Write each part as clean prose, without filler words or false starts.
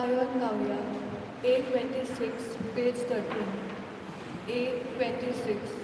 Ramayana गाऊया. A26, page 13. A26.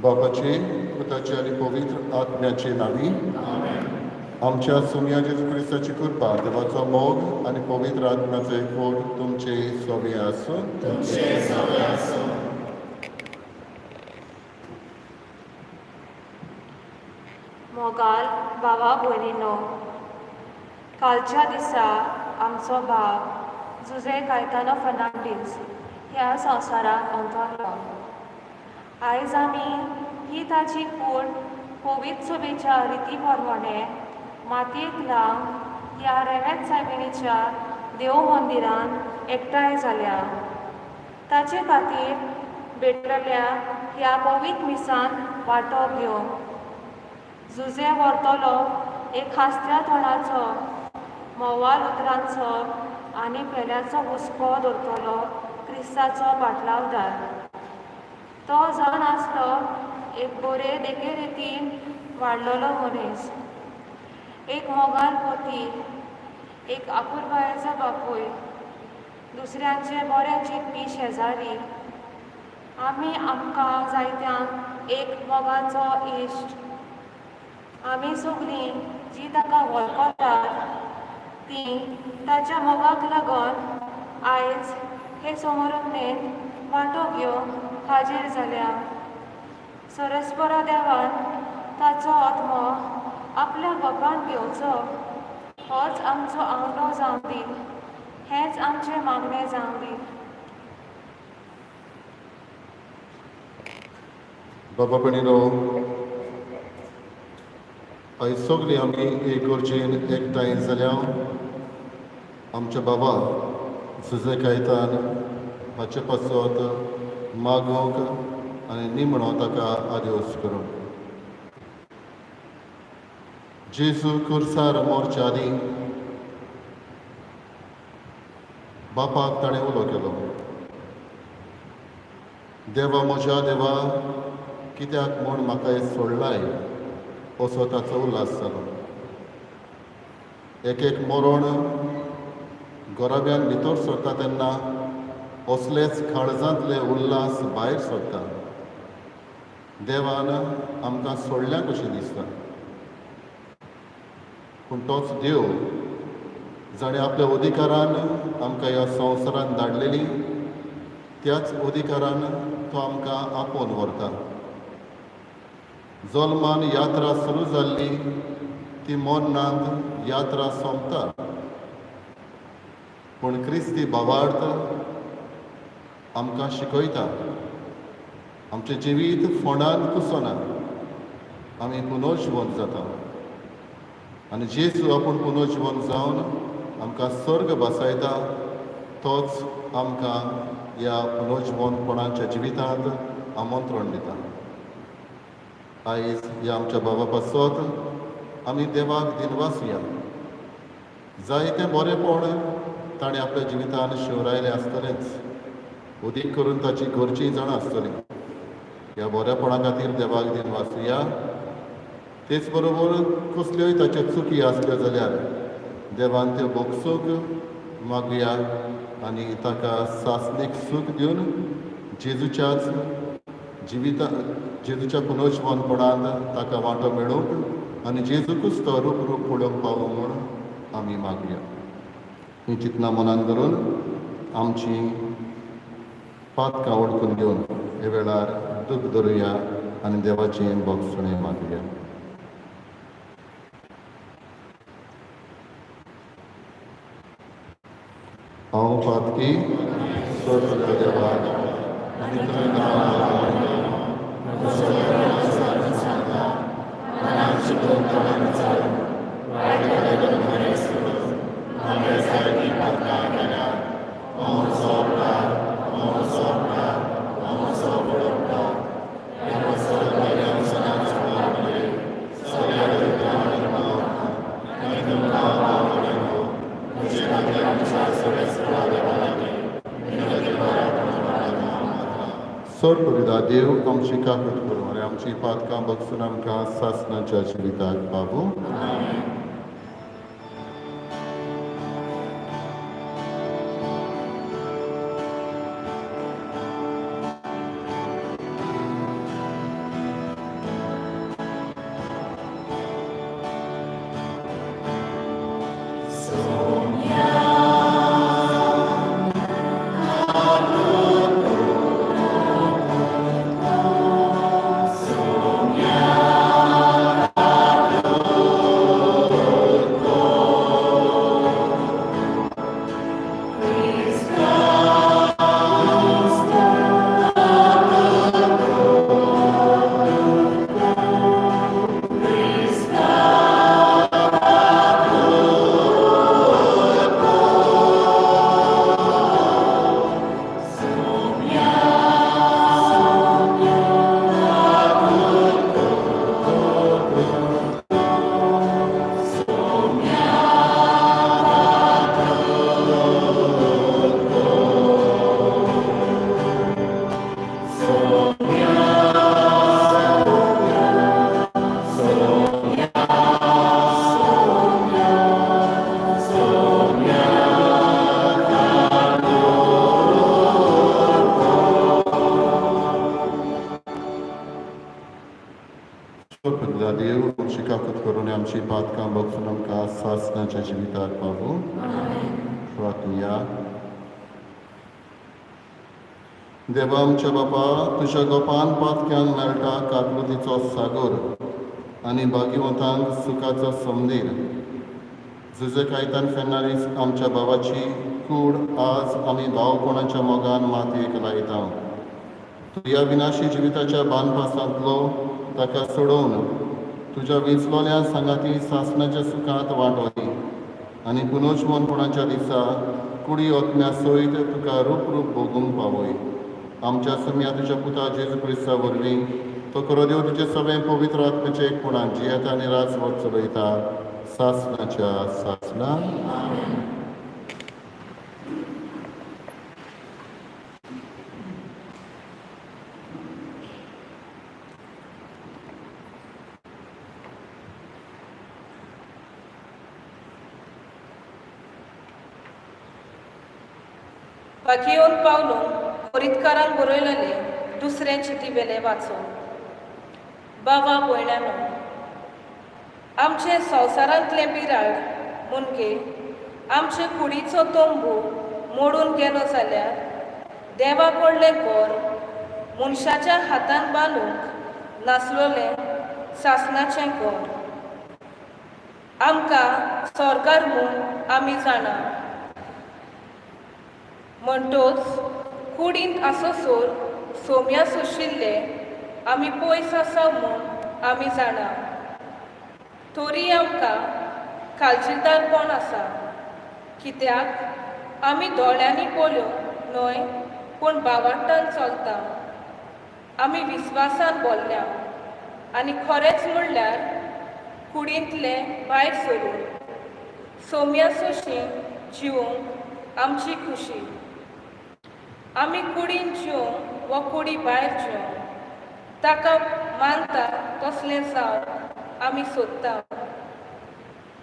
बापाचे, पुताचे आणि पवित्र आत्म्याचे नावी. आमच्या सुम्या जेजू ख्रिस्ताची कृपा, देवाचो मोग आणि पवित्र आत्म्याचे एकवट तुमचे सोबे आसूं. मोगाल भावा भयणीनो, कालच्या दिसा आमचो भाव जुझे कायतानो फर्नांडीस ह्या संवसाराक अंतरलो. आयज आमी ही ताची कूड पवित्र सभेच्या रिती प्रमाणे मातयेंत लावन ह्या रेवेत सायबिणीच्या देव मंदिरांत एकठांय जाल्या. ताचे खातीर भेटलेल्या ह्या पवित्र मिसान वांटो घेवंक जुझे व्हरतलो एक हास्त्या तोंडाचो, मोवाल उतरांचो आनी पेल्याचो हुस्को धरतलो क्रिस्ताचो बाटलावदार. तो जावन आसलो एक बरे देखे रितीन वाडलेलो मनीस, एक मोगाल पोती, एक आपुरबायेचो बापूय, दुसऱ्यांचे बरे चिंतपी शेजारी. आमी आमकां जायत्यांक एक मोगाचो इश्ट. आमी सगळीं जी ताका वळखतात ती ताच्या मोगाक लागून आयज हे समरुपणेंत वांटो घेवंक हाजीर जाल्या. सरस्परा देवान ताचो आत्मो आपल्या गोपान घेवचो, होच आमचो आवडो जावं दी, हेंच आमचें मागणें जावं दी. बाबा भयणीनो, आयज सगळीं आमी एक गरजेन एकठांय जाल्या आमच्या बाबा जुझे कायतान हाचे पासत मागोवंक आनी निमणो ताका आदेवस करूंक. जेजू खुर्सार मोरच्या आदीं बापाक ताणें उलो केलो, देवा म्हज्या देवा, कित्याक म्हूण म्हाका सोडलाय, असो ताचो उल्हास जालो. एक मरण घराब्यान भितर सरता तेन्ना असलेच काळजांतले उल्हास भायर सरता. देवान आमकां सोडल्या कशें दिसता, पूण तोच देव जाणें आपल्या अधिकारान आमकां ह्या संवसारांत धाडलेली, त्याच अधिकारान तो आमकां आपोवन व्हरता. जल्मान यात्रा सुरू जाल्ली ती मरणांत यात्रा सोंपता, पूण क्रिस्ती भावार्थ आमकां शिकयता आमचें जिवीत फोंडान कुसना, आमी पुनर्जीवन जाता आनी जेजू आपूण पुनर्जीवन जावन आमकां स्वर्ग बसयता. तोच आमकां ह्या पुनर्जीवनपणाच्या जिवितांत आमंत्रण दिता. आयज ह्या आमच्या बाबा पासत आमी देवाक दिनवास या. जायतें बरेंपण ताणें आपल्या जिवितांत शिवरायलें आसतलेंच, उदीक करून ताची घरचीं जाणां आसतलीं. ह्या बरेपणा खातीर देवाक दिनवास या. तेच बरोबर कसल्योय ताच्यो चुकी आसल्यो जाल्यार देवान त्यो भोगसूंक मागुया आनी ताका सासणीक सूख दिवन जेजूच्या पुनर्जीवनपणांत ताका वांटो मेळूंक आनी जेजू क्रिस्तो रूप पळोवंक पावूं म्हूण आमी मागया. ही चिंतना मनान धरून आमची पातकां ओळखून घेवन हे वेळार दूख धरुया आनी देवाची बोगसणें मागया. हांव पातकी स्वर्ग देवाक आनी तुवें सोड करूं देव आमची काकूट करूं आनी आमची पातकां बगसून आमकां सासणाच्या जिविताक पावूं. देव आमची काकूट करून आमची पातकां बगसून आमकां सासणाच्या जिविताक पावूं. प्रार्थना. देवा आमच्या बापा, तुज्या गोपान पातक्यांक मेळटा काकलुतीचो सागर आनी भाग्यवंतांक सुखाचो समदीर. झुजे कायतान फेन्नारी आमच्या भावाची कूड आज आमी भावपणाच्या मोगान मातयेक लायता. तूं ह्या विनाशी जिविताच्या बानपासांतलो ताका सोडोवन तुज्या वेंचलोल्या सांगाती सासणाच्या सुखांत वांटोली आनी पुनोजमनपणाच्या दिसा कुडी ओतम्या सयत तुका रूप भोगूंक पावय. आमच्या सम्या तुज्या पुता जेजू क्रिस्ता वरवीं तो करो देव तुजे सगळे पवित्र आत्म्याचे एकपणान जियेता आनी राजवट चलयता सासणाच्या सासणां. येवन पावलो मोरीतकारान बरयलेले दुसरे चिटी वेले वाचून. बाबा भयणानो, आमचे संवसारांतले बिराड मुनगे आमचे कुडीचो तोंबू मोडून गेलो जाल्यार देवाक व्हडलें घर मनशाच्या हातान बांदूंक नासलोले सासणाचें घर. आमकां स्वर्गार म्हूण आमी जाणा म्हणटोच कुडींत आसोसोर सोम्या सोशिल्ले आमी पयस आसा म्हूण आमी जाणा. तोरी आमकां काळजीदार कोण आसा, कित्याक आमी दोळ्यांनी पळयो न्हय पूण भावार्थान चलता. आमी विस्वासान बोल्ल्या आनी खरेंच म्हणल्यार कुडींतले भायर सरून सोम्या सोशी जिवंक आमची खुशी. आमी कुडीन जिवंक वा कुडी भायर जिवंक ताका मानता तसलें जावंक आमी सोदता.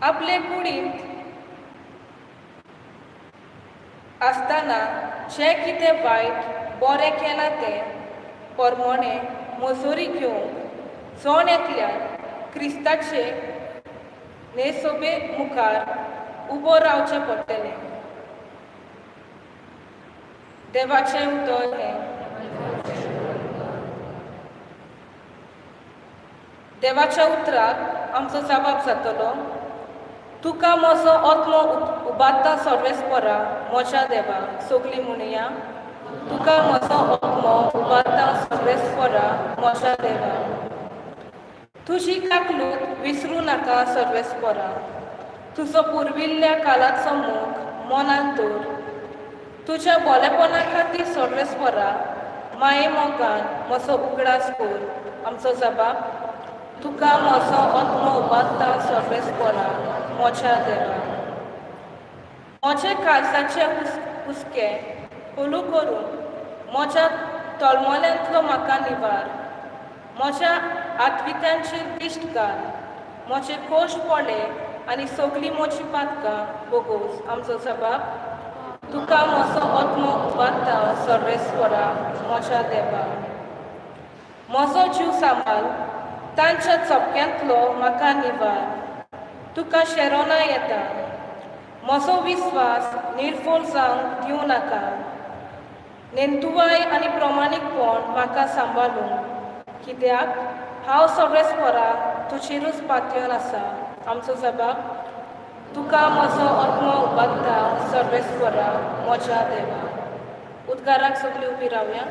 आपले कुडींत आसतना जें कितें वायट बरें केलां तें परमणे मजुरी घेवंक जोण एकल्यार क्रिस्ताचे नेसोबे मुखार उबो रावचें पडटलें. देवाचें उतर हें. देवाच्या उतराक आमचो जबाब जातलो. तुका म्हजो आत्मो उबारता सर्वेस्परा म्हज्या देवा सगळीं म्हणया. तुका म्हजो आत्मो उबारता सर्वेस्परा म्हज्या देवा. तुजी काकलूत विसरूं नाका सर्वेस्परा. तुजो पुर्विल्ल्या काळाचो मोग मनांत दवर. तुज्या बोलेपणा खातीर सर्वेस्परा माये मोगान म्हजो उगडास कर. आमचो जबाब. तुका म्हजो आत्मो उबारता सर्वेस्परा म्हज्या देवा. म्हजे काळजाचे हुस्के हळू करून म्हज्या तळमळ्यांतलो म्हाका निवार. म्हज्या आत्वित्यांचेर दिश्ट घाल. म्हजे कोश्ट पडले आनी सगळीं म्हजी पातकां बोगोस. आमचो जबाब. तुका म्हजो आत्मो उबारता सर्वेस्परा म्हज्या देवा. म्हजो जीव सांबाळ. तांच्या चपक्यांतलो म्हाका निवार. तुका शेरोना येता. म्हजो विस्वास निर्फोल जावंक दिवं नाका. नेंतुवाय आनी प्रमाणीकपण म्हाका सांबाळूं. कित्याक हांव सर्वेस्परा तुजेरूच पातयेवन आसा. आमचो जबाब. तुका म्हजो आत्मो उबारता सर्वेस्परा म्हज्या देवा. उद्गाराक सगळीं उबी रावया.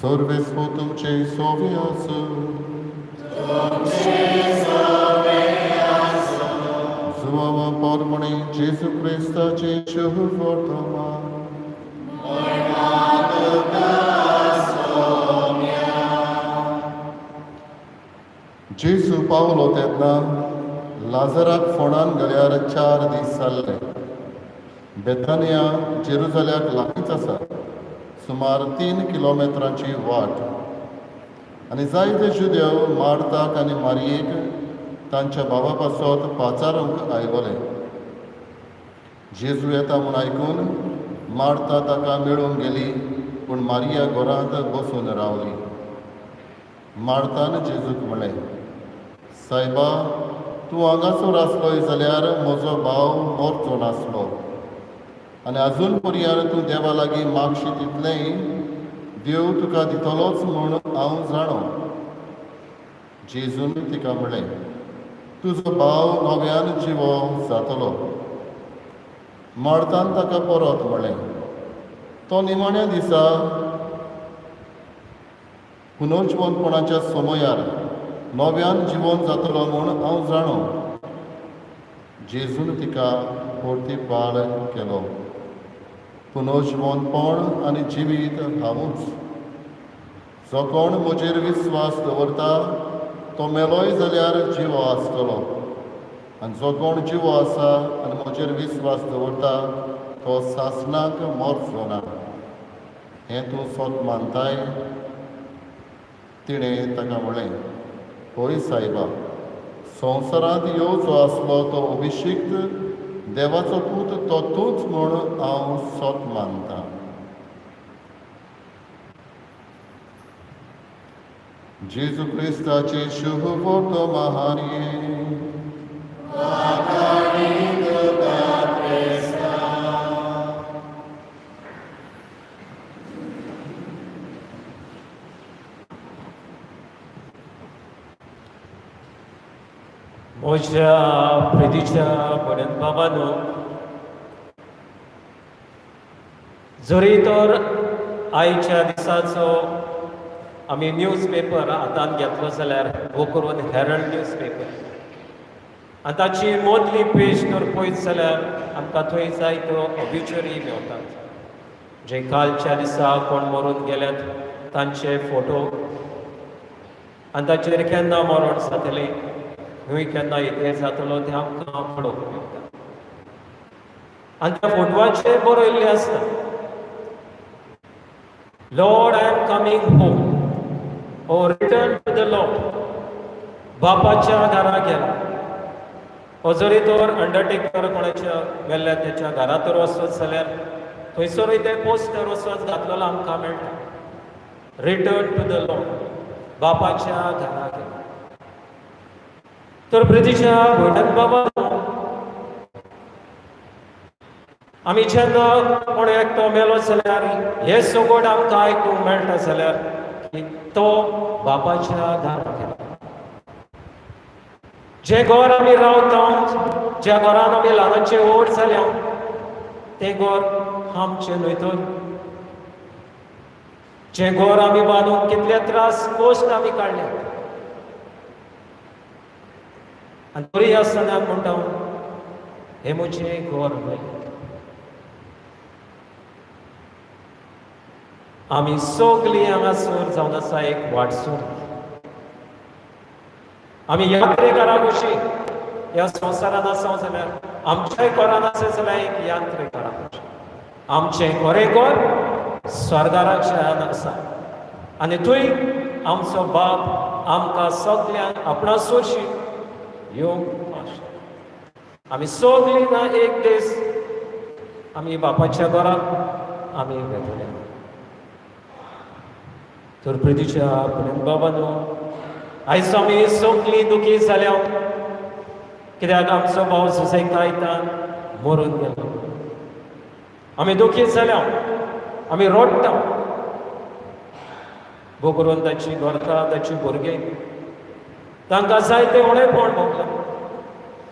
Servesmo tuce soviasu. Zuama pormoni Jesu Christa ce chuhu fortoma. Jesu Paulo तेन्ना लाजराक फोंडान घाल्यार 4 दीस जाल्ले. बेथानिया जेरुसल्याक लागींच आसा. सुमार 3 किलोमिटरांची वाट. आनी जायते जुदेव मार्ताक आनी मारयेक तांच्या भावा पासत पाचारूंक आयलोले. जेजू येता म्हूण आयकून मार्ता ताका मेळूंक गेली, पूण मारिया घरांत बसून रावली. मार्तान जेजूक म्हणलें, सायबा, तूं हांगासर आसलोय जाल्यार म्हजो भाव मरचो नासलो. आनी आजून पर्यंत तूं देवा लागीं मागशी तितलेंय देव तुका दितलोच म्हूण हांव जाणो. जेजून तिका म्हणलें, तुजो भाव नव्यान जिवो जातलो. मार्तान ताका परत म्हणलें, तो निमाण्या दिसा पुनर्जीवनपणाच्या समयार नव्यान जिवन जातलो म्हूण हांव जाणो. जेजून तिका परतीपाळ केलो. पुनर्जीवनपण आनी जिवीत हांवूच. जो कोण म्हजेर विस्वास दवरता तो मेलोय जाल्यार जिवो आसतलो. आनी जो कोण जिवो आसा आनी म्हजेर विस्वास दवरता तो सासणाक मरचो ना. हें तूं सोत मानताय? तिणें ताका म्हणलें, होय सायबा, संवसारांत येवचो आसलो तो अभिशिक्त देवाचो पूत तो तूंच म्हूण हांव सोत मानतां. जेजू क्रिस्ताचे शुभ वर्तमाहार्ये. म्हज्या प्रितीच्या बऱ्यान बाबानो, जरी तर आयच्या दिसाचो आमी न्यूज पेपर हातांत घेतलो जाल्यार हो करून हेरल्ड न्यूज पेपर, आनी ताची मदली पेज तर पळयत जाल्यार आमकां थंय जायत्यो ऑब्युचरी मेळटात, जे कालच्या दिसा कोण मरून गेल्यात तांचे फोटो, आनी ताचेर केन्ना मरण जातलें, खंय केन्ना कितें जातलो तें आमकां पळोवंक मेळटा. आनी त्या फोटवाचेर बरयल्लें आसता, lord I am coming home, oh return to the lord. बापाच्या घरा गेला. हो जरी तर अंडरटेकर कोणाच्या गेल्ल्या त्याच्या घरा तर वचत जाल्यार थंयसरूय ते पोस्टर वचत घातलेलो आमकां मेळटा, रिटर्न टू द लॉर्ड, बापाच्या घरा गेला. तर प्रितीच्या भयणान बाबा, आमी जेन्ना कोण एकटो मेलो जाल्यार हे सगळं आमकां आयकूंक मेळटा जाल्यार की तो बापाच्या घरा गेला. जे घर आमी रावता, ज्या घरान आमी ल्हानाचे व्हड जाल्या, तें घर आमचें न्हय तर. जें घर आमी बांदूंक कितले त्रास कश्ट आमी काडल्यात, आनी तरी आसतना म्हणटा हें म्हजें घर न्हय. आमी सगळीं हांगासर जावन आसा एक वाटसूर. आमी यात्रेकारा कशी ह्या संवसारान आसा जाल्यार आमच्याय घरान आसा जाल्यार एक यात्रेकारा कशी. आमचें खरें घर स्वर्गाराच्यान आसा, आनी थंय आमचो बाप आमकां सगल्यांक आपणासोरशी येवंक आशा. आमी सगळीं ना एक दीस आमी बापाच्या घराक आमी वेतले. तर प्रितीच्या बाबानो, आयज आमी सगळीं दुखी जाल्या, कित्याक आमचो भाव सुसेकायतान मरून गेलो. आमी दुखी जाल्या, आमी रडटा, भोव करून ताची घरकां, ताची भुरगीं, तांकां जायते उणेपण भोगलां,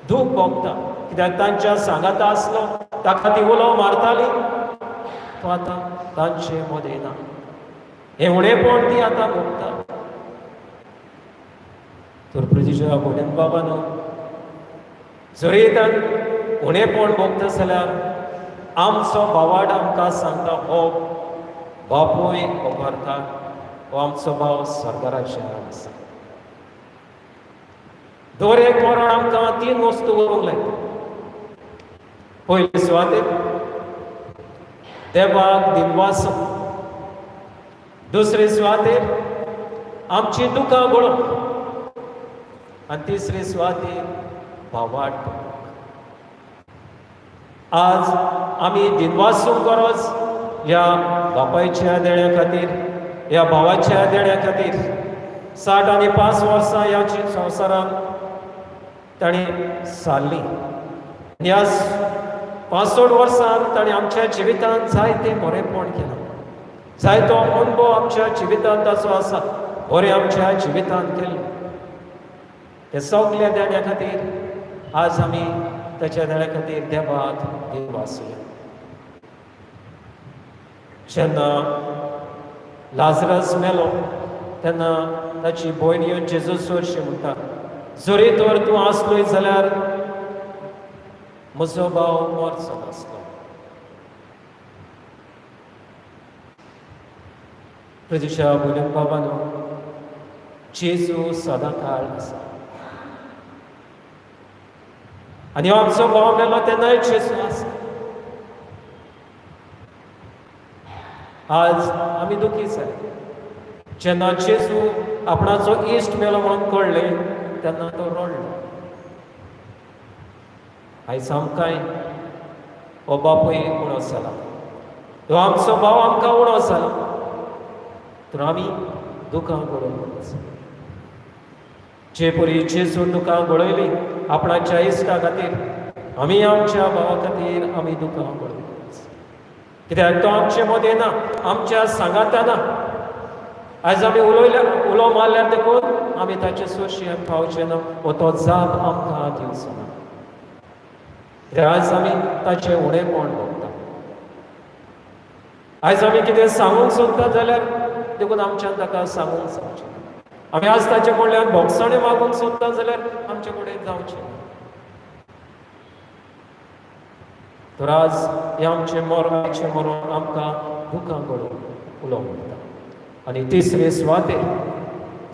दूख भोगता, कित्याक तांच्या सांगात आसलो ताका ती उलो मारताली, तो आतां तांचे मदें ना. हे उणेपण ती आतां भोगता. तर प्रितीच्या भयणान बाबानो, जरी ताण उणेपण भोगता जाल्यार आमचो भावाड आमकां सांगता हो बापूय हो करता, हो आमचो भाव स्वर्गाराच्यान आसा. दर एक मरण आमकां 3 वस्तू करूंक लायता. पयली सुवातेर देवाक दिनवास, दुसरे सुवातेर आमची दुखां गळोवप, आनी तिसरे सुवातेर भावाड. आज आमी दिनवासूंक गरज ह्या बापायच्या देण्या खातीर, ह्या भावाच्या देण्या खातीर. 60 आनी 5 वर्सां ह्या संवसारान ताणी सारली. ह्या 65 वर्सांत ताणी आमच्या जिवितांत जायतें बरेंपण केलां. जायतो अनुभव आमच्या जिवितांत ताचो आसा, बरें आमच्या जिवितांत केल्लो. ते सगल्या देण्या खातीर आज आमी ताच्या देण्या खातीर देवाक देव आसूया. जेन्ना लाजरस मेलो तेन्ना ताची भयण येवन जेजूसोरशी म्हणटा, जरी तर तूं आसलोय जाल्यार म्हजो भाव मरचो नासलो. प्रितीच्या भयण बाबानो, जेजू सदां काळ आसा. आनी आमचो भाव मेलो तेन्नाय जेजू आसा. आज आमी दुखी जाले. जेन्ना जेजू आपणाचो इश्ट मेलो म्हणून कळ्ळें तेन्ना तो रडलो. आयज आमकांय हो बापूय उणो जाला, तो आमचो भाव आमकां उणो जाला, तर आमी दुखां गळोवंक. जे परी जेजून दुखां गळयली आपणाच्या इश्टा खातीर, आमी आमच्या भावा खातीर आमी दुखां गळोवंक. कित्याक तो आमचे मदें ना, आमच्या सांगाता ना, आयज आमी उलो मारल्यार देखून आमी ताचे सुरशे पावचे ना वो तो जाप आमकां दिवचो ना कित्याक आयज आमी ताचें उणेपण भोगता आयज आमी कितें सांगूंक सोदता जाल्यार देखून आमच्यान ताका सांगूंक जावचें आमी आज ताचे कडल्यान भोगसणे मागूंक सोदता जाल्यार आमचे कडेन जावचें तर आज हे आमचे मरण आमकां दुखां घडोवन उलो म्हणटा आनी तिसरे सुवातेर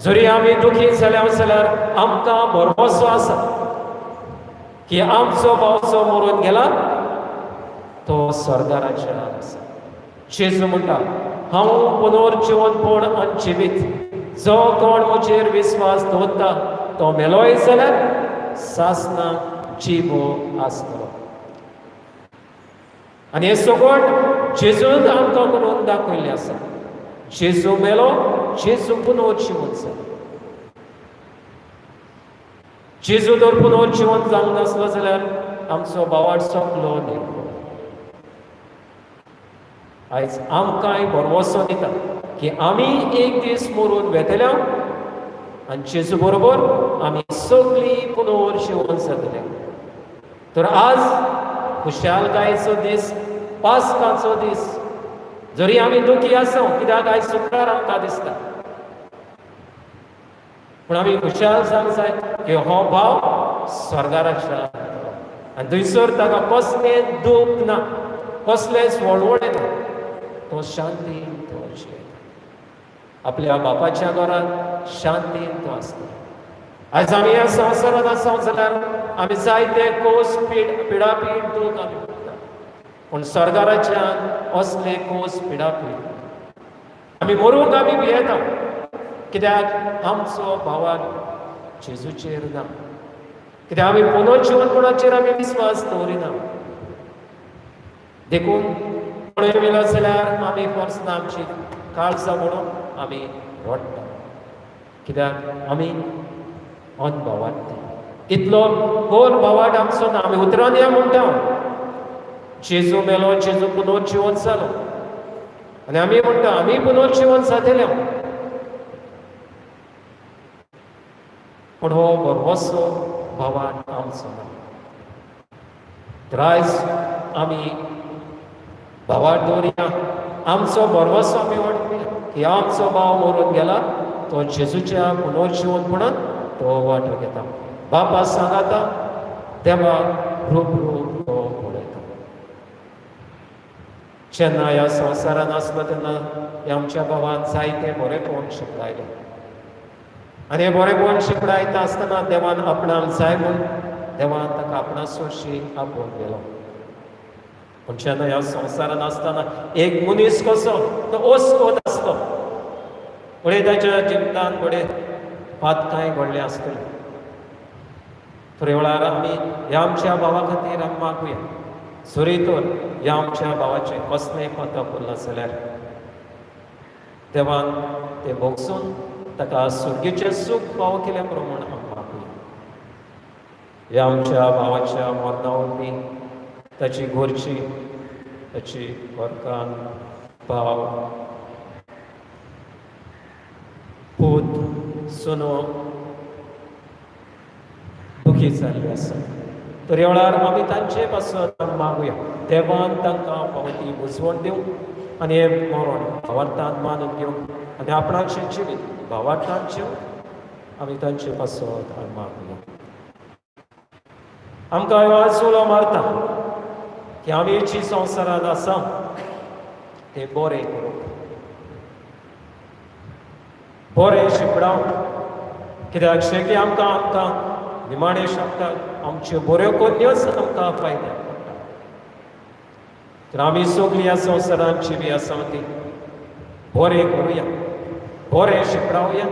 जरी आमी दुखी जाल्यार आमकां भरवोसो आसा की आमचो भावचो मरून गेला तो स्वर्गाराच्या आसा जेजू म्हणटा हांव पुनर्जिवनपण आनी जिवीत जो कोण म्हजेर विस्वास दवरता तो मेलोय जाल्यार सासना जिवो आसतलो आनी हे सगळं जेजून आमकां करून दाखयल्लें आसा जेजू मेलो जेजू पुनर्जिवन जालो जेजू जर पुनर्जिवन जावंक नासलो जाल्यार आमचो भावाड सोंपलो निर्मळ आयज आमकांय भरवोसो दिता की आमी एक दीस मरून वेतल्या आनी जेजू बरोबर आमी सगळीं पुनर्जिवन जातले तर आज खुशालकायेचो दीस पास्काचो दीस जरी आमी दुखी आसा कित्याक आयज शुक्रार आमकां दिसता पूण आमी खुशाल जावंक जाय की हो भाव स्वर्गाराच्या आनी थंयसर ताका कसलें दूख ना कसलेंच वळवळें ना तो शांतीन तो जियेता आपल्या बापाच्या घरांत शांतीन तो आसता आयज आमी ह्या संवसारांत आसा जाल्यार आमी जायते कोस पिडापीड दूख आमी भोगता पूण स्वर्गाराच्यान असले कोस पिडापीड आमी मरूंक आमी भियेता कित्याक आमचो भावाक जेजूचेर ना कित्याक आमी पुनर्जिवनपणाचेर आमी विस्वास दवरिना देखून कोणूय मेलो जाल्यार आमी फर्स्टना आमची काळजां म्हणून आमी रडटा कित्याक आमी अनभवात इतलो खोल भावाट आमचो ना आमी उतरान या म्हणटा जेजू मेलो जेजू पुनर्जिवन जालो आनी आमी म्हणटा आमी पुनर्जिवन जातले पूण हो भरवोसो भावाट आमचो ना तर आयज आमी भावाट दवरया आमचो भरवोसो आमी वाडटुया की आमचो भाव मरून गेला तो जेजूच्या पुनर्जिवनपणान तो वांटो घेता बापा सांगाता देवा रूबरू तो पळयता जेन्ना ह्या संवसारान आसलो तेन्ना हे आमच्या भावान जायते बरेपण शिकलायले आनी हे बरेपण शिकडायता आसतना देवान आपणाक जाय म्हूण देवान ताका आपणा सोशी आपोवन गेलो पूण जेन्ना ह्या संवसारान आसतना एक मनीस कसो तो ओस्कोद आसलो फुडें ताच्या जिवितान फुडें पातकांय घडलें आसतलें थोड्या वेळार आमी ह्या आमच्या भावा खातीर आमी मागुया जरी तर ह्या आमच्या भावाचें कसलेंय पातक उरलां जाल्यार देवान तें भोगसून ताका सुर्गेचें सूख फावो केल्या प्रमाण आमी मागुया ह्या आमच्या भावाच्या मरणा वरवीं ताची घरची ताची वर्कान भाव पूत सुनो दुखी जाल्ली आसा तर ह्या वेळार आमी तांचे पासून मागुया देवान तांकां पावती बुजवण दिवं आनी हे मरण भावार्थान मानून घेवंक आनी आपणाचें जिवीत भावार्थान जिवन आमी तांचे पासून मागुया आमकां ह्यो आज उलो मारता की आमी जी संवसारांत आसा तें बरें करूंक बरें शिपडाव कित्याक शेकी आमकां निमाणे शब्दाक आमच्यो बऱ्यो कन्योच आमकां फायद्याक पडटा तर आमी सगळीं ह्या संवसारांत जिवी आसा ती बरें करुया बरें शिपडावया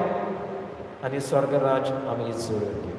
आनी स्वर्गराज आमी जोडून घेवया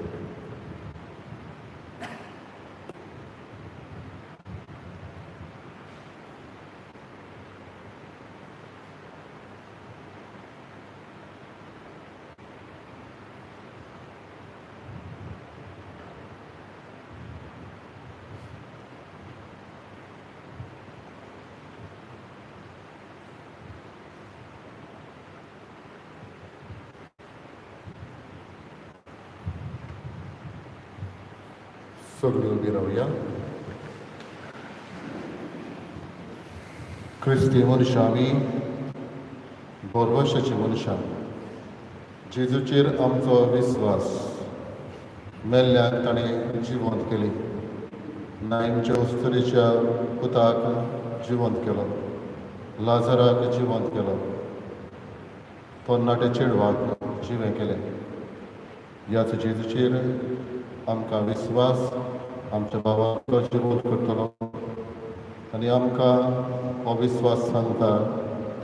सगळीं उबी रावया. क्रिस्ती मनशां आमी बोरवशाची मनशां. जेजूचेर आमचो विस्वास. मेल्ल्यांक ताणें जिवंत केली. नायमच्या उस्तरेच्या पुताक जिवंत केलो. लाजराक जिवंत केलो. तरणाट्या चेडवाक जिवें केलें. ह्याच जेजूचेर आमकां विस्वास. आमच्या भावाक तो जिवंत करतलो आनी आमकां हो विस्वास सांगता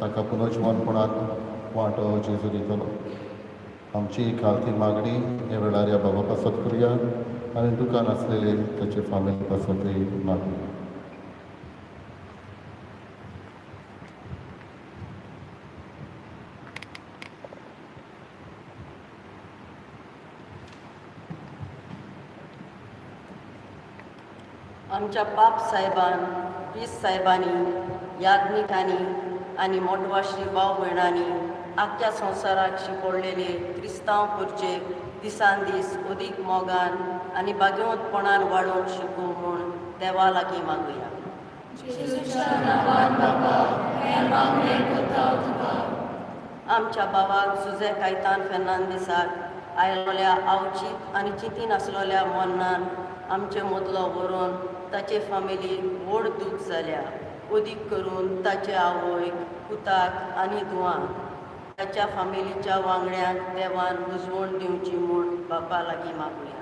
ताका पुनर्जीवनपणांत वांटो जेजू दितलो. आमची खालती मागणी हे वेळार ह्या बाबा पासत करुया आनी दुकान आसलेले ताचे फामील पासतूय मागुया. आमच्या बाप साहेबान पीस साहेबांनी याज्ञिकांनी आनी मोटवाशी भाव भयणांनी आख्ख्या संवसाराक शिकोडलेले क्रिस्तांव पुरचेक दिसान दीस अदीक मोगान आनी बागेवंतपणान वाडोवंक शिकूं म्हूण देवा लागीं मागुया. आमच्या भावाक जुजे कायतान फेर्नांदीसाक आयलोल्या आवचीत आनी चिंतीन आसलोल्या मरणान आमचे मदलो व्हरून ताचे फामिलीक व्हड दूख जाल्या. अदीक करून ताचे आवयक पुताक आनी धुवांक ताच्या फामिलीच्या वांगड्यांक देवान बुजवण दिवची म्हूण बापा लागीं मागुया.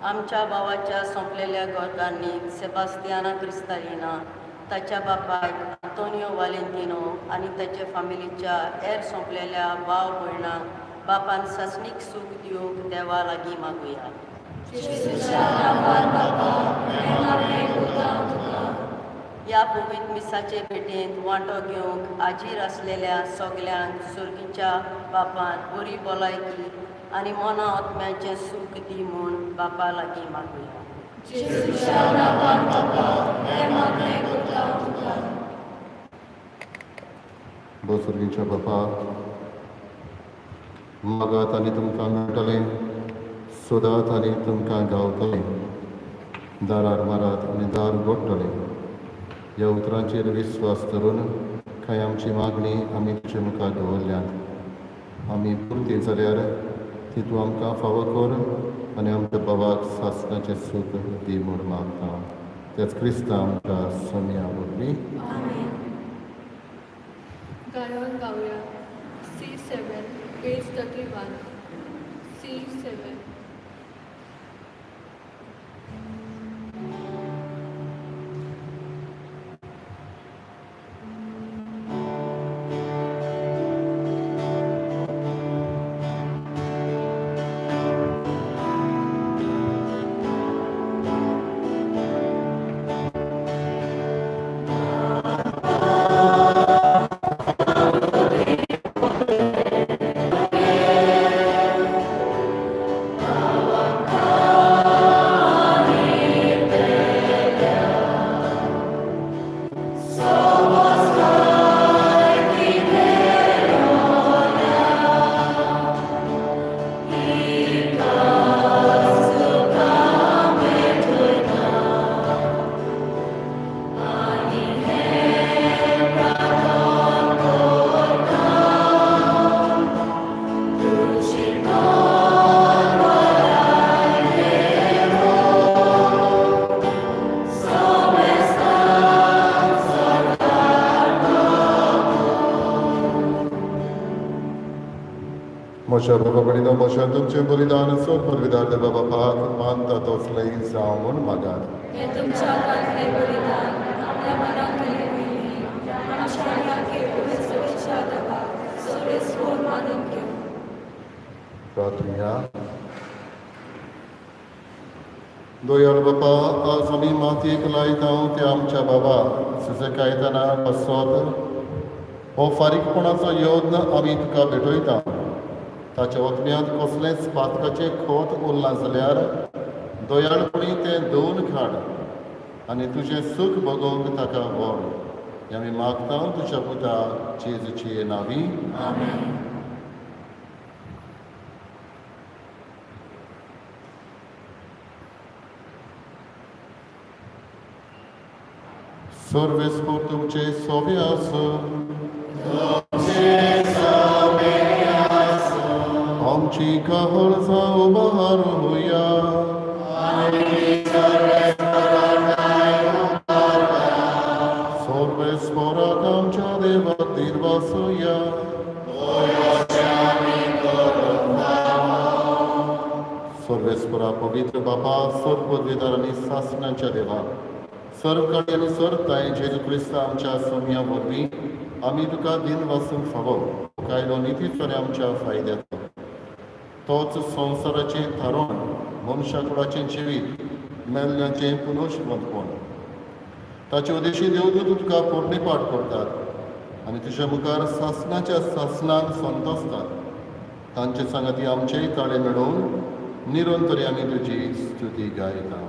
आमच्या भावाच्या सोंपलेल्या गोरगांनी सेबास्तियाना क्रिस्तालिना ताच्या बापायक आंतोनियो वालेंटिनो आनी ताचे फामिलीच्या हेर सोंपलेल्या भाव भयणांक बापान ससणीक सूख दिवंक देवा लागीं मागुया. ह्या पवित्र मिसाचे भेटेंत वांटो घेवंक आजीर आसलेल्या सगल्यांक सुर्गीच्या बापान बरी भलायकी आनी मना आत्म्याचें सूख दी म्हूण बापा लागीं मागुया. सुर्गीच्या बापा मागात आनी तुमकां मेळटलें. सोदात आनी तुमकां गावतलें. दारार मारात आनी दार उगडटलें. ह्या उतरांचेर विस्वास धरून कांय आमची मागणी आमी तुजे मुखार दवरल्यात. आमी पुर्ती जाल्यार ती तूं आमकां फावो कर आनी आमच्या बाबाक सासणाचें सूख दी म्हूण मागता. तेच क्रिस्तांव आमच्या सोम्या वरवीं. गायन गावया. C7 page 31. C7. म्हज्या बाबा बलिदान म्हज्या तुमचें बलिदान सोड परविदार देवा बापाक मानता तसलें जावं म्हूण मागात. हे तुमच्या कांतले बलिदान आपल्या मनाक केले पयलीं आमच्या याके पवित्रतेच्या देवा सगळे स्फोट मानून घेऊ. प्रार्थना. दोयाल बापा आज आमी मातयेक लायता ते आमच्या बाबा सुजे कायताना बसत हो फारीकपणाचो यत्न आमी तुका भेटयता. ताच्या वतम्यांत कसलेंच पातकाचें खोत उरलां जाल्यार दोयाळपणी तें धुवन काड आनी तुजें सूख भोगोवंक ताका व्हर. हें आमी मागता तुज्या पुता जेजूचे नांवी. सर्वेस्पोर तुमचे सोबे आसूं आमची काळजां उबारूया सर्वेस्पोराक आमच्या देवाक दिवसूया सर्वेस्परा पवित्र बापा सर्व पदवीधर आनी सासणाच्या देवा सर्व काळी आनी सर्व ताय जेजू क्रिस्त आमच्या सोम्या वरवीं आमी तुका दिन वासूंक फावो कायलो नितीचोरे आमच्या फायद्याचो तोच संवसाराचें थारोन मनशाकुळाचें जिवीत मेल्ल्यांचें पुनश्वंतपण ताचे उद्देशी देवदूत तुका पोरणे पाठ करतात आनी तुज्या मुखार सासणाच्या सासणान संतोसतात तांचे सांगाती आमचेय ताळे मेळोवन निरंतरी आमी तुजी स्तुती गायता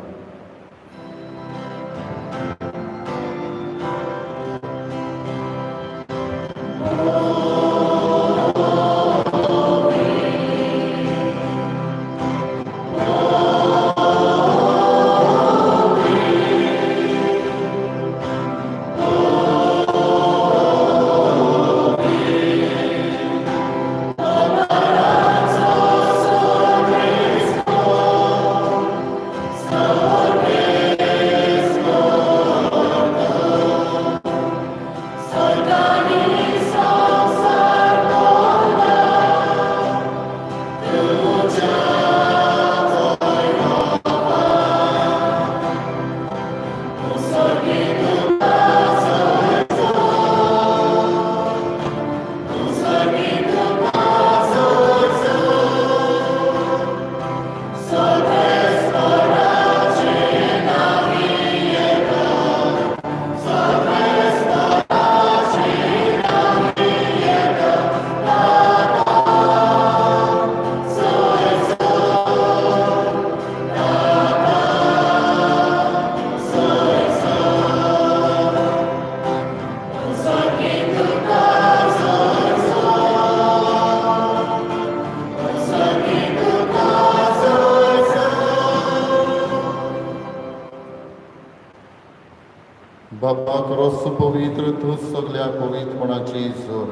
बापाक रोस पवित्र तूं सगळ्या पवित्रपणाची जोर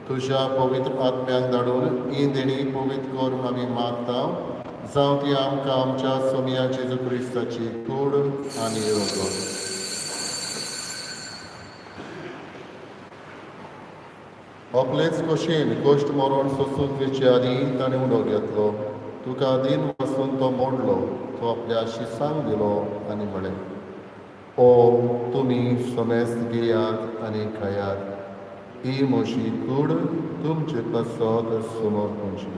तुज्या पवित्र आत्म्याक धाडून ही देणी पवित्र करून आमी मागता जावं ती आमकां आमच्या सोम्या जेजू क्रिस्ताची कूड आनी रगत आपलेच कशेन गोश्ट मरण सोसून विचारी ताणें उडो घेतलो तुका दिन वचून तो मोडलो तो आपल्या शिसांक दिलो आनी म्हळें ओ तुमी समेस्त घेयात आनी खायात ही म्हशी कूड तुमचे पासत समोर पोंची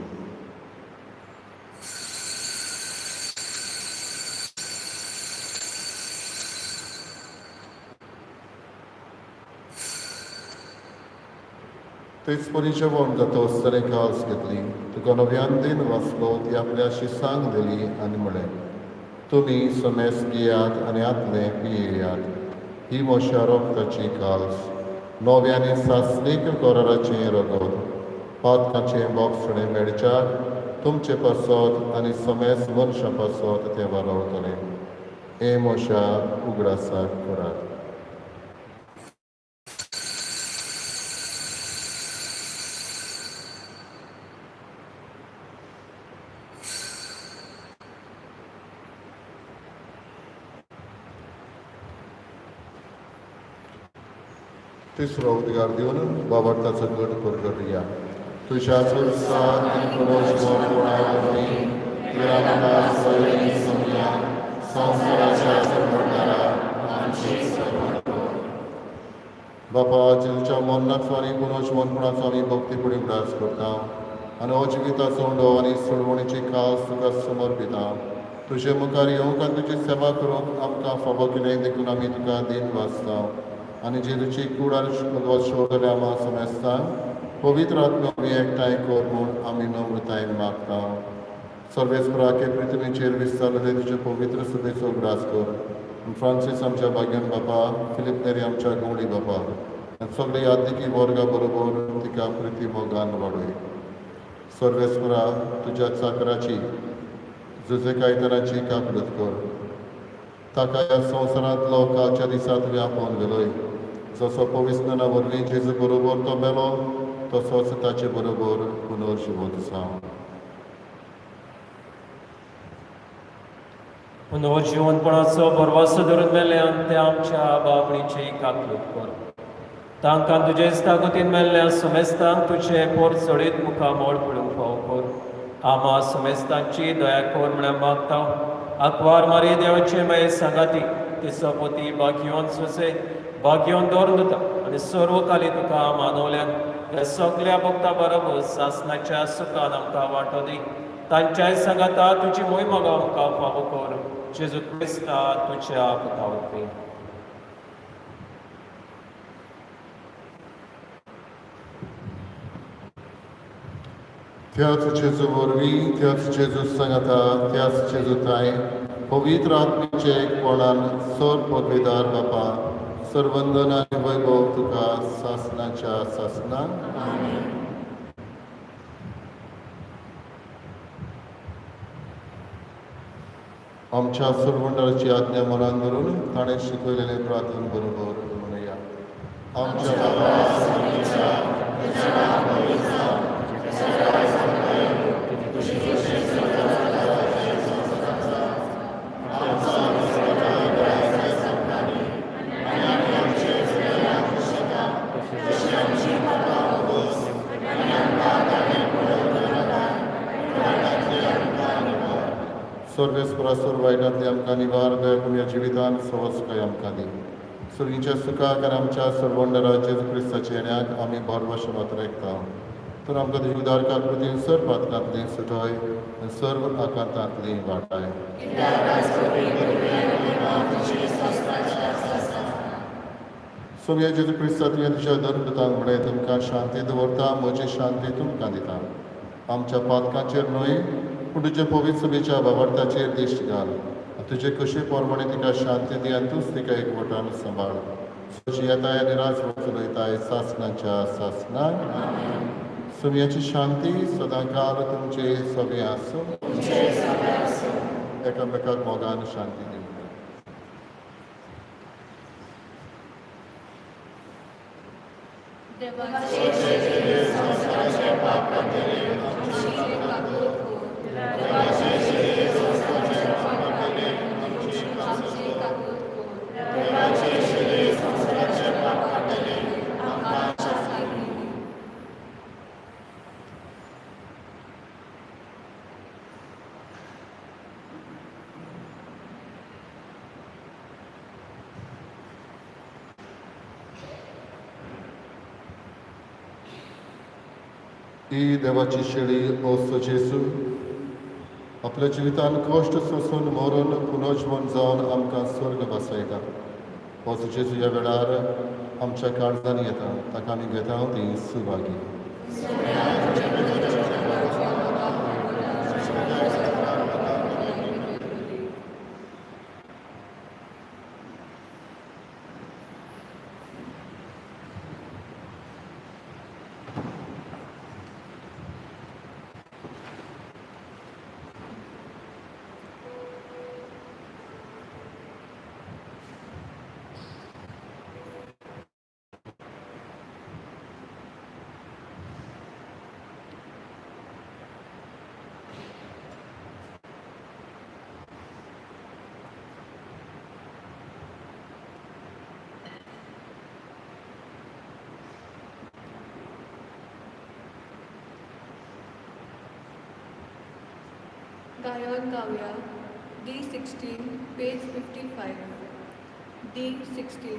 तेच परी जेवण जाता आसतना कास घेतली तुका नव्यान दिन वाचलो ती आपल्या शिसांक दिली आनी म्हळें तुमी समेस्त घेयात आनी आतले पियेयात ही म्हज्या रोगताची कास नव्यानी सासणीक कराराचें रगत पातकाचें बोगसणें मेळच्यार तुमचे पासत आनी समेस्त मनशा पासत तें वारवतलें हे म्हज्या उगडासाक करात तिसरो उद्गार दिवन बाबार्ताचो गट करया तुज्या चुरसार आनी कोणावरवीं विरामकाळ सगळीं सोम्या संवसाराच्या चडमडणारा आमची सर्व बापा जेजूच्या मरणाचो आनी पुनर्जीवनपणाचो आमी भक्तीपुडी उडास करता आनी हो जिविताचो उंडो आनी सोडवणीची कास तुका समर्पिता तुजे मुखार येवंक आनी तुजी सेवा करूंक आमकां फावो केलें देखून आमी तुका दिन वाचता आनी जेजूची कूड आनी शोधल्या आमा समेस्तांक पवित्र आत्मा आमी एकठांय कर म्हूण आमी नम्रतायेन मागता सर्वेस्पराके पृथ्वीचेर विस्तारलेले तुजे पवित्र सभेचो उगडास कर फ्रांसीस आमच्या भाग्यान बापा फिलिप नेरी आमच्या गवळी बापा आनी सगळे यादिकी वर्गा बरोबर तिका प्रिती मोगान वाडय सर्वेस्परा तुज्या चाकराची जुजे कायतनाची काकलत कर ताका ह्या संवसारांतलो कालच्या दिसांत व्यापून गेलोय. जसो पवित्रना वरवीं जेजू बरोबर तो मेलो तसोच ताचे बरोबर पुनर्जिवंत जावं. पुनर्जिवनपणाचो बरवासो धरून मेल्ल्यान ते आमच्या बाबणीची काकलूत कर. तांकां तुजेच ताकतीन मेल्ल्या सुमेस्तांक तुजे पोर चडीत मुखामोळ पडूंक फाव कर. आमा सुमेस्तांची दया कर म्हण मागता. आंकवार मारी देवाचे माये सांगाती तिचो पोती बागयोन सुसे बागयोन दवरून दिता आनी सर्व काली तुका मानवल्यान ह्या सगळ्या भक्ता बरोबर सासणाच्या सुखान आमकां वांटो दी. तांच्याय सांगाता तुजी मोहीम आमकां फावो कर. जेजू क्रिस्ता तुज्या पुता वरवीं. त्याच जेजू वरवीं त्याच जेजू सांगाता त्याच जेजू ताय पवित्र आत्मेचे एकपणान सर पदवीदार बापा सर्वंदन आनी वैभव तुका सासणाच्या सासणान आमच्या सर्वंडाची आज्ञा मनान धरून ताणें शिकयलेले प्रार्थने बरोबर म्हणया. आमच्या सर्वेस्परासोर वायटांतली आमकां निवार दया पुण्या जिवितान सवस्काय आमकां दी. सुरीच्या सुखाक आनी आमच्या सर्वंडरा जेजू क्रिस्ताच्या येण्याक आमी बरवश वातरेकता. तर आमकां तुजी उदार काकृतीन सर पातकांतली सुटय आनी सर्व आकांतांतली वाटाय. सोम्या जेजू क्रिस्ता तुवें तुज्या धर्मदूतांक म्हणय तुमकां शांती दवरता म्हजी शांती तुमकां दिता. आमच्या पातकांचेर न्हय पूण तुज्या पवित्र सभेच्या वावरताचेर दिश्ट घाल. तुजे कशे पोरमणे तिका शांती दी आनी तूंच तिका एकवटान सांबाळ. तुजी येताय आनी राज चलयताय सासणाच्या सासणान. सुमयाची शांती सदांकाल तुमचे सभे आसूं. एकामेकाक मोगान शांती दी. ही देवाची शेळी असो जेजू आपल्या जिवितान कश्ट सोसून मरून पुनर्जीवन जावन आमकां स्वर्ग बसयता. असो जेजू ह्या वेळार आमच्या काळजान येता ताका आमी घेता ती सुभागी. गायन गावया D16 पेज 55. D16.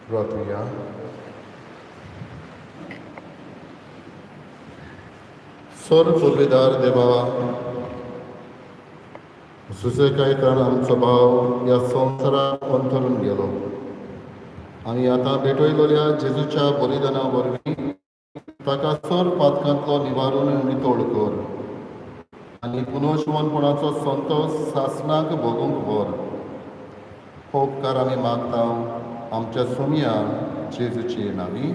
Ratria. स्वर पूर्वीदार देवा जुजे कायतान आमचो भाव ह्या संवसाराक अंतरून गेलो आनी आतां भेटयलोल्या जेजूच्या बलिदाना वरवीं ताका सर पातकांतलो निवारून नितोळ कर आनी पुनर्जीवनपणाचो संतोश सासणाक भोगूंक व्हर हो उपकार आमी मागता आमच्या सोम्या जेजूची नांवी.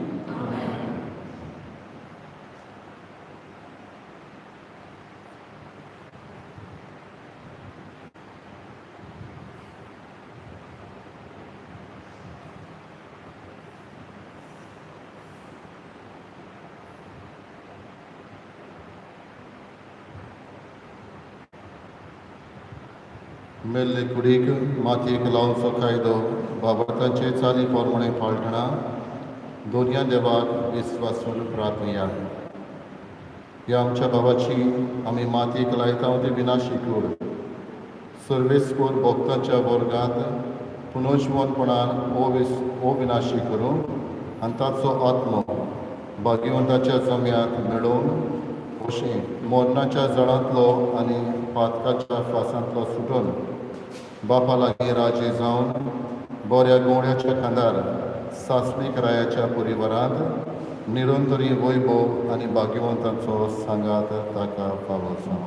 मेल्ले कुडीक मातयेक लावनचो कायदो बाबतांचे चाली पोरमणे पाळटना दोनया देवाक विस्वासून प्रार्थया. ह्या आमच्या बाबाची आमी मातयेक लायता ते विनाशी कूड सर्वेस्कोर भक्तांच्या वर्गांत पुनर्जीवनपणान अविनाशी करूं आनी ताचो आत्मो भाग्यवंताच्या जम्याक मेळोवन अशें मरणाच्या जळांतलो आनी पातकाच्या फासांतलो सुटून बापा लागीं राजे जावन बऱ्या गोवण्याच्या खांदार सासणीक रायाच्या परिवारांत निरंतरी वैभव आनी भाग्यवंतांचो सांगात ताका फावो जावं.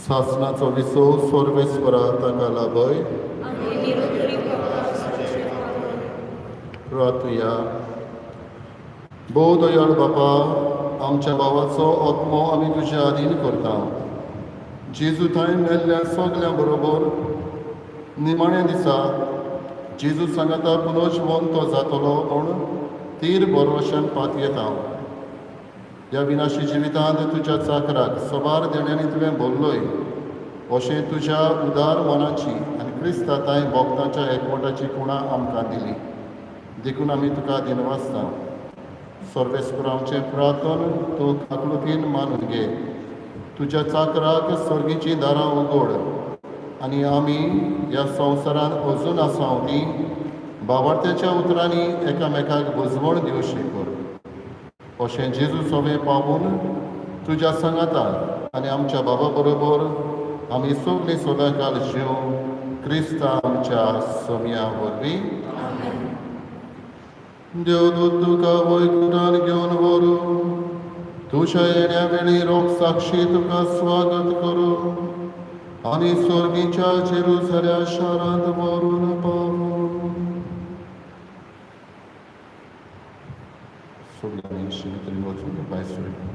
शासनाचो विसो सर्वेस्परा ताका लाभय आनी निरंतरी प्रार्थुया. भोव दयाळ बापा, आमच्या भावाचो आत्मो आमी तुज्या अधीन करता. जेजू थंय मेल्ल्या सगल्या बरोबर निमाण्या दिसा जेजू सांगता पुनर्जीवन तो जातलो म्हूण तीर भरवशान पात येता. ह्या विनाशी जिवितांत तुज्या चाकराक सबार देण्यांनी तुवें भरलोय अशें तुज्या उदार मनाची आनी क्रिस्ताताय भक्तांच्या एकवटाची कुणां आमकां दिली. देखून आमी तुका दिनवासता. सर्वेस्पर आमचें प्रार्थन तूं काकलुकीन मानून घे. तुज्या चाकराक सर्गीचीं दारां उगड आनी आमी ह्या संवसारांत अजून आसांव ती भावार्थ्याच्या उतरांनी एकामेकाक बुजवण दिवशी कर. अशें जेजू सवें पावून तुज्या सांगाताक आनी आमच्या बाबा बरोबर आमी सगळीं सदांकाल जीव क्रिस्ता आमच्या सोम्या वरवीं. देवदूत तुका वैकुंठान घेवन व्हरू. तुज्या येण्या वेळी रोग साक्षी तुका स्वागत करू आनी स्वर्गीच्या जेरुसल्या शारांत व्हरून पावू. सगळ्यांनी शिमितून वचून भायर सरया.